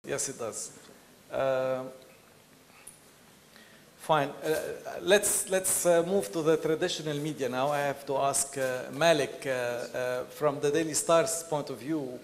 Yes, it does. Fine. Let's move to the traditional media now. I have to ask Malik, from the Daily Star's point of view,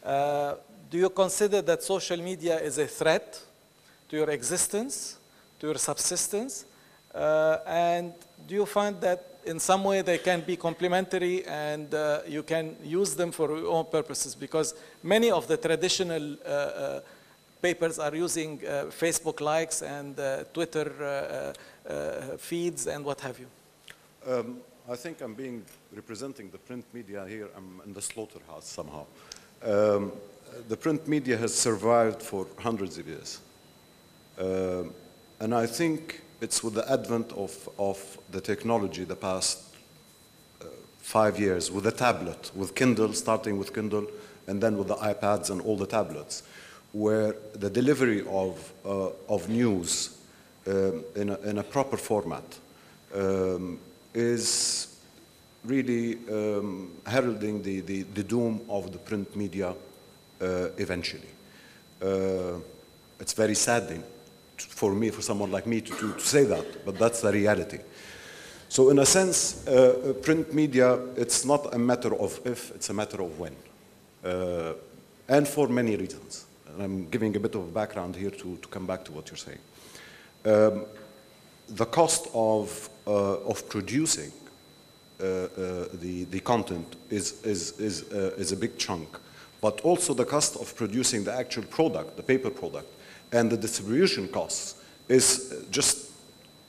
do you consider that social media is a threat to your existence, to your subsistence? And do you find that in some way they can be complementary and you can use them for your own purposes? Because many of the traditional papers are using Facebook likes and Twitter feeds and what have you. I think I'm representing the print media here. I'm in the slaughterhouse somehow. The print media has survived for hundreds of years. And I think it's with the advent of the technology the past 5 years, with the tablet, with Kindle, starting with Kindle, and then with the iPads and all the tablets, where the delivery of news in a proper format is really heralding the doom of the print media eventually. It's very saddening for me, for someone like me, to say that, but that's the reality. So in a sense, print media, it's not a matter of if, it's a matter of when, and for many reasons. And I'm giving a bit of background here to come back to what you're saying. The cost of producing the content is a big chunk, but also the cost of producing the actual product, the paper product, and the distribution costs is just,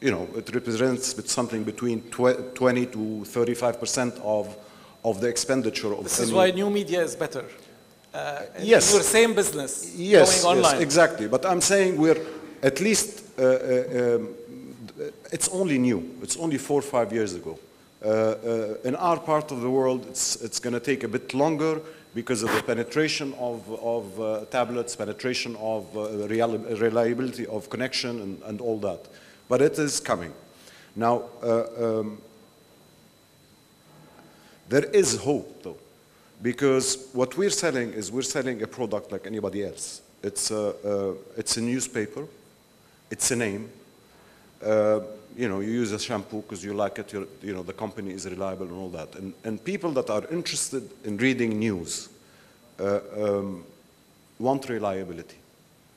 it represents something between 20 to 35% of the expenditure of. This is why new media is better. Yes. Your same business, yes, going online. Yes, exactly. But I'm saying we're at least, it's only new. It's only 4 or 5 years ago. In our part of the world, it's going to take a bit longer because of the penetration of tablets, penetration of reliability of connection and all that. But it is coming. Now, there is hope, though. Because what we're selling is we're selling a product like anybody else. It's a newspaper. It's a name. You use a shampoo because you like it. The company is reliable and all that. And people that are interested in reading news want reliability.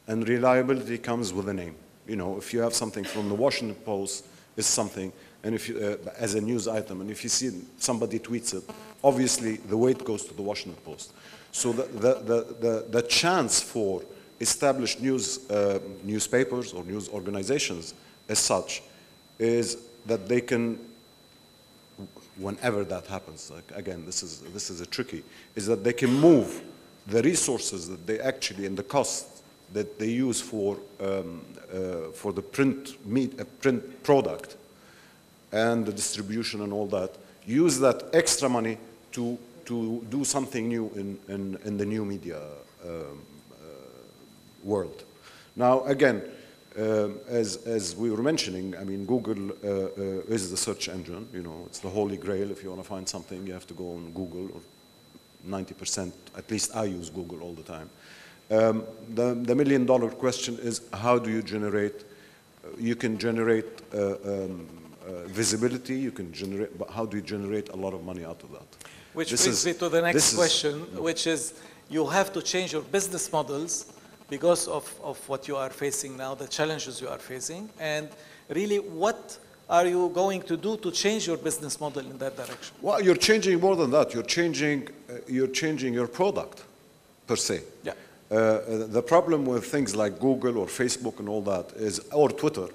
And reliability comes with a name. If you have something from the Washington Post, it's something. And if you, as a news item, and if you see somebody tweets it, obviously the weight goes to the Washington Post. So the chance for established newspapers or news organizations as such is that they can, whenever that happens, like again, this is a tricky, is that they can move the resources that they actually, and the costs that they use for the print product and the distribution and all that, use that extra money to do something new in the new media world. Now, again, as we were mentioning, I mean, Google is the search engine. It's the holy grail. If you want to find something, you have to go on Google, or 90%, at least I use Google all the time. The million-dollar question is, how do you generate, you can generate visibility, you can generate, but how do you generate a lot of money out of that? Which brings me to the next question, which is, you have to change your business models because of what you are facing now, the challenges you are facing, and really, what are you going to do to change your business model in that direction? Well, you're changing more than that. You're changing your product, per se. Yeah. The problem with things like Google or Facebook and all that is, or Twitter,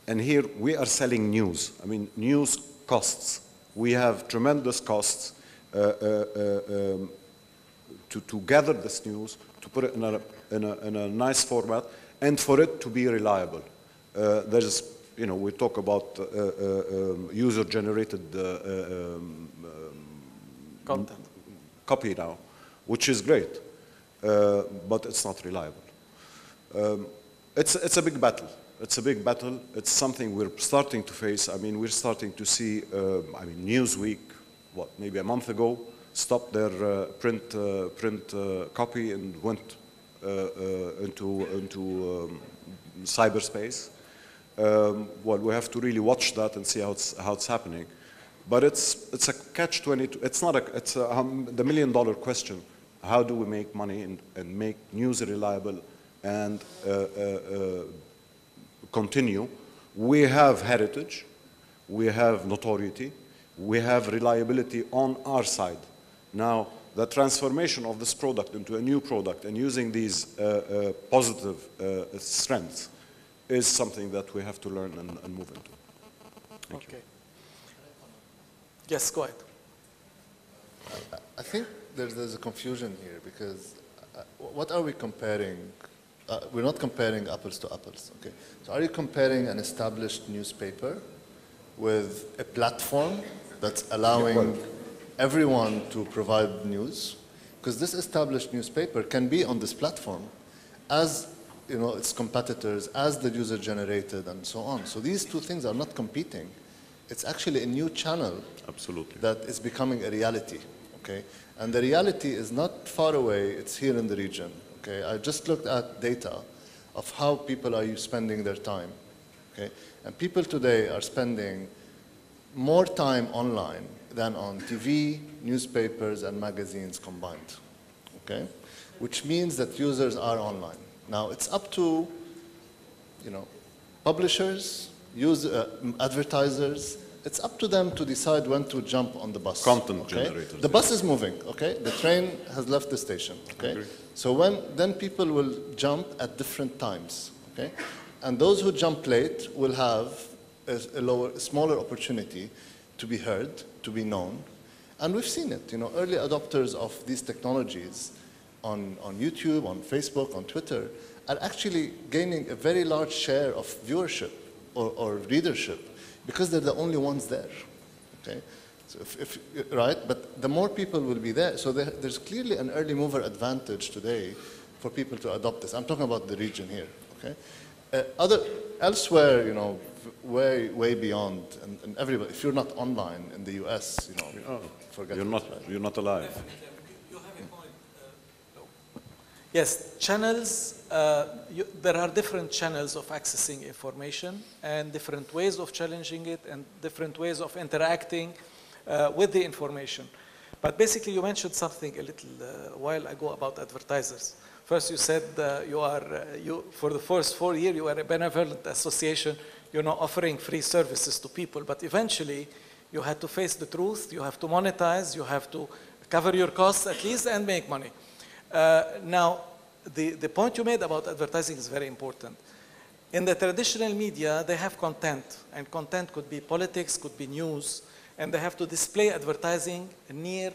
and here we are selling news. I mean, news costs. We have tremendous costs to gather this news, to put it in a nice format, and for it to be reliable. There's, we talk about user-generated content, copy now, which is great, but it's not reliable. It's a big battle. It's a big battle. It's something we're starting to face. I mean, we're starting to see, Newsweek, maybe a month ago, stopped their print copy and went into cyberspace. Well, we have to really watch that and see how it's happening. But it's a catch-22. It's not it's the million-dollar question. How do we make money and make news reliable and continue? We have heritage, we have notoriety, we have reliability on our side. Now, the transformation of this product into a new product and using these positive strengths is something that we have to learn and move into. Thank you. Yes, go ahead. I think there's a confusion here because what are we comparing? We're not comparing apples to apples, okay? So are you comparing an established newspaper with a platform that's allowing everyone to provide news? Because this established newspaper can be on this platform as its competitors, as the user generated and so on. So these two things are not competing. It's actually a new channel that is becoming a reality, okay? And the reality is not far away, it's here in the region, okay? I just looked at data of how people are spending their time, okay? And people today are spending more time online than on TV, newspapers, and magazines combined, okay? Which means that users are online. Now, it's up to, publishers, advertisers, it's up to them to decide when to jump on the bus. Content generators. The bus is moving, okay? The train has left the station, okay? So then people will jump at different times, okay? And those who jump late will have a smaller opportunity to be heard, to be known. And we've seen it, early adopters of these technologies on YouTube, on Facebook, on Twitter, are actually gaining a very large share of viewership or readership because they're the only ones there, okay? So right, but the more people will be there, so there's clearly an early mover advantage today for people to adopt this. I'm talking about the region here, okay? Elsewhere, way beyond, and everybody, if you're not online in the US, forget it. You're not alive. You have a point. Yes, channels, there are different channels of accessing information and different ways of challenging it and different ways of interacting with the information. But basically you mentioned something a little while ago about advertisers. First you said for the first 4 years you are a benevolent association, offering free services to people, but eventually you had to face the truth, you have to monetize, you have to cover your costs at least and make money. Now, the point you made about advertising is very important. In the traditional media, they have content, and content could be politics, could be news, and they have to display advertising near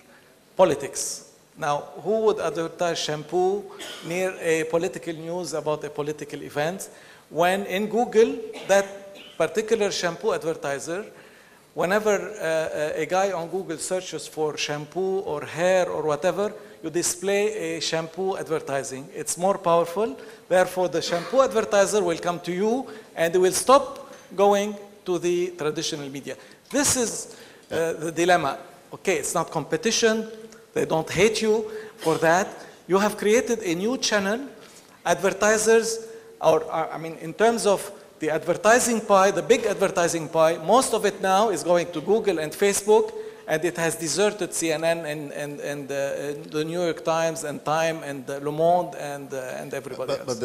politics. Now, who would advertise shampoo near a political news about a political event? When in Google, that particular shampoo advertiser, whenever a guy on Google searches for shampoo or hair or whatever, you display a shampoo advertising. It's more powerful. Therefore, the shampoo advertiser will come to you and they will stop going to the traditional media. This is the dilemma. Okay, it's not competition. They don't hate you for that. You have created a new channel. Advertisers, in terms of the advertising pie, the big advertising pie, most of it now is going to Google and Facebook, and it has deserted CNN and the New York Times and Time and Le Monde and everybody else.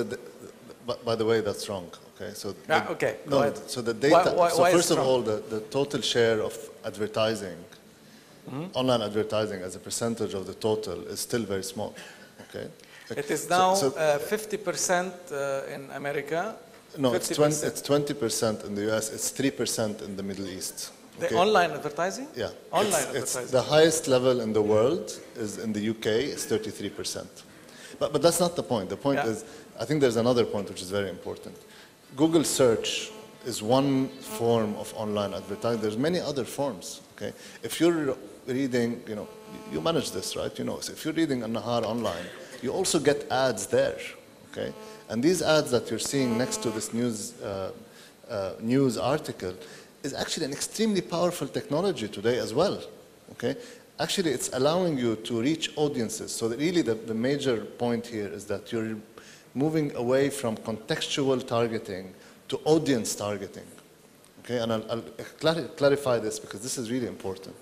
But by the way, that's wrong. Okay, so okay. No, so the data. Why first of all, the total share of advertising, online advertising as a percentage of the total is still very small. Okay. It is now 50% in America. No, it's 20% in the US. It's 3% in the Middle East. Okay. The online advertising? Yeah. Online advertising. It's the highest level in the world is in the UK. It's 33%. But that's not the point. The point is, I think there's another point which is very important. Google search is one form of online advertising. There's many other forms. Okay. If you're reading, you manage this, right? So if you're reading An-Nahar online, you also get ads there. Okay. And these ads that you're seeing next to this news article is actually an extremely powerful technology today as well, okay? actually it's allowing you to reach audiences. So that really the major point here is that you're moving away from contextual targeting to audience targeting. Okay, and I'll clarify this because this is really important.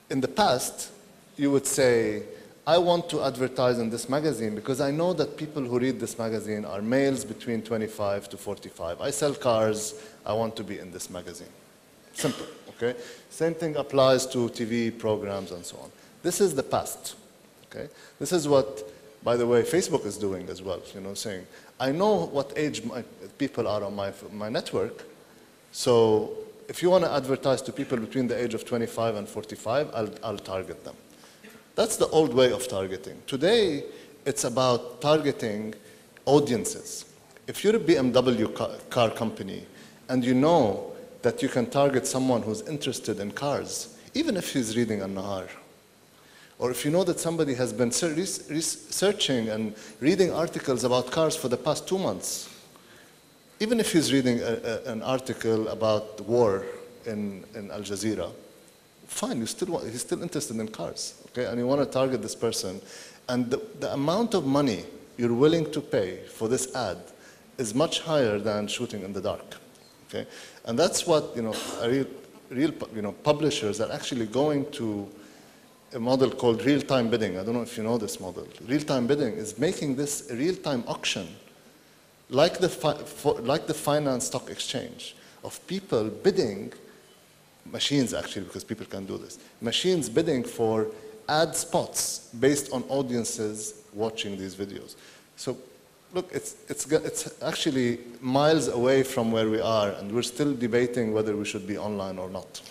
In the past, you would say, I want to advertise in this magazine because I know that people who read this magazine are males between 25 to 45. I sell cars, I want to be in this magazine. Simple, okay? Same thing applies to TV programs and so on. This is the past, okay? This is what, by the way, Facebook is doing as well, you know, saying, I know what age people are on my network, so if you want to advertise to people between the age of 25 and 45, I'll target them. That's the old way of targeting. Today, it's about targeting audiences. If you're a BMW car company and you know that you can target someone who's interested in cars, even if he's reading An-Nahar, or if you know that somebody has been researching and reading articles about cars for the past 2 months, even if he's reading an article about the war in Al Jazeera, fine, he's still interested in cars, okay? And you want to target this person. And the amount of money you're willing to pay for this ad is much higher than shooting in the dark, okay? And that's what, you know, real publishers are actually going to a model called real-time bidding. I don't know if you know this model. Real-time bidding is making this a real-time auction, like the finance stock exchange, of people bidding, machines actually, because people can do this, machines bidding for ad spots based on audiences watching these videos. So look, it's actually miles away from where we are, and we're still debating whether we should be online or not.